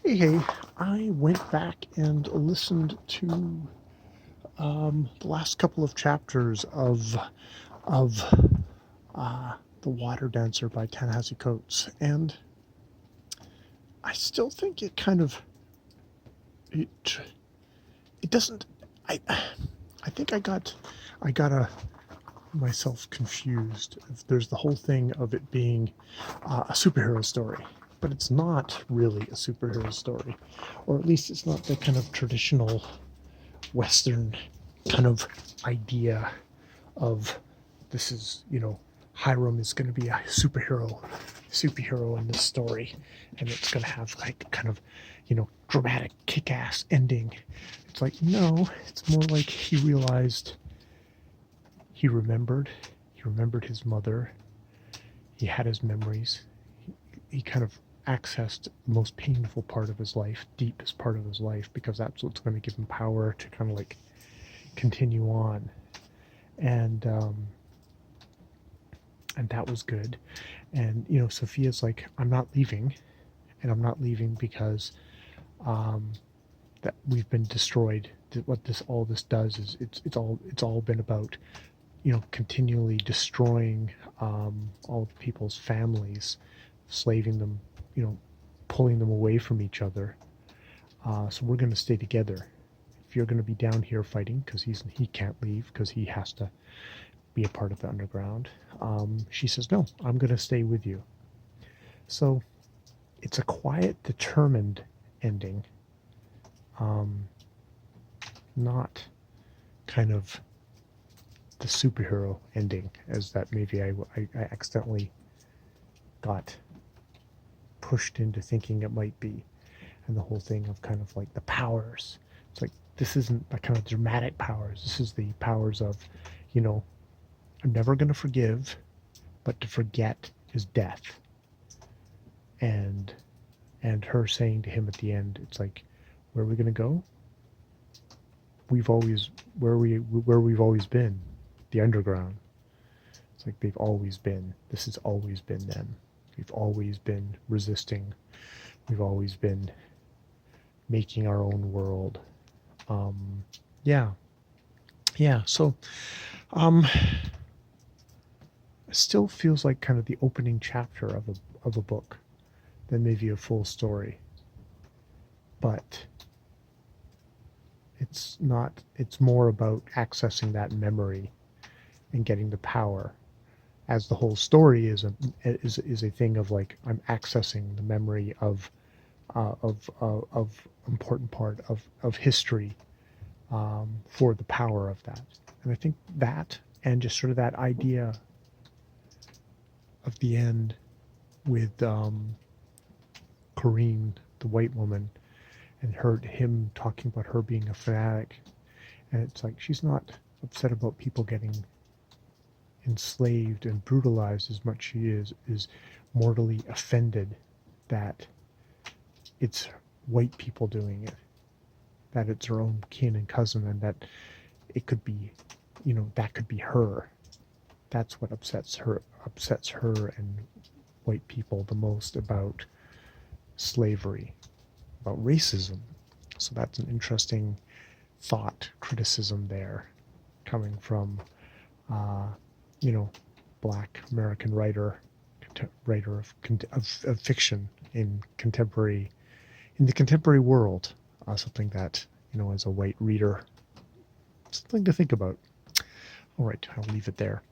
Hey, I went back and listened to the last couple of chapters of the Wtr Dncr by Ta-Nehisi Coates, and I still think it kind of it it doesn't. I think I got myself confused. There's the whole thing of it being a superhero story, but it's not really a superhero story, or at least it's not the kind of traditional Western kind of idea of this is, Hiram is going to be a superhero in this story, and it's going to have like kind of, dramatic kick-ass ending. It's like, no, it's more like he remembered his mother. He had his memories. He kind of accessed the most painful part of his life, deepest part of his life, because that's what's going to give him power to kind of like continue on. And that was good. And Sophia's like, I'm not leaving, and I'm not leaving because that we've been destroyed. What all this does is it's all been about continually destroying all people's families, slaving them, pulling them away from each other. So we're going to stay together. If you're going to be down here fighting, because he can't leave because he has to be a part of the underground. She says, no, I'm going to stay with you. So it's a quiet, determined ending. Not kind of the superhero ending, as that maybe I accidentally got pushed into thinking it might be. And the whole thing of kind of like the powers. It's like, this isn't the kind of dramatic powers. This is the powers of, I'm never going to forgive, but to forget is death. And her saying to him at the end, it's like, where are we going to go? We've always where we've always been, the underground. It's like they've always been. This has always been them. We've always been resisting. We've always been making our own world. Yeah. So, it still feels like kind of the opening chapter of a book than maybe a full story. But it's not. It's more about accessing that memory and getting the power. As the whole story is a thing of like, I'm accessing the memory of important part of history, for the power of that. And I think that, and just sort of that idea of the end with Corrine, the white woman, and him talking about her being a fanatic, and it's like she's not upset about people getting enslaved and brutalized as much she is mortally offended that it's white people doing it, that it's her own kin and cousin, and that it could be, that could be her. That's what upsets her and white people the most about slavery, about racism. So that's an interesting thought, criticism there, coming from Black American writer of fiction in the contemporary world. Something that, as a white reader, something to think about. All right, I'll leave it there.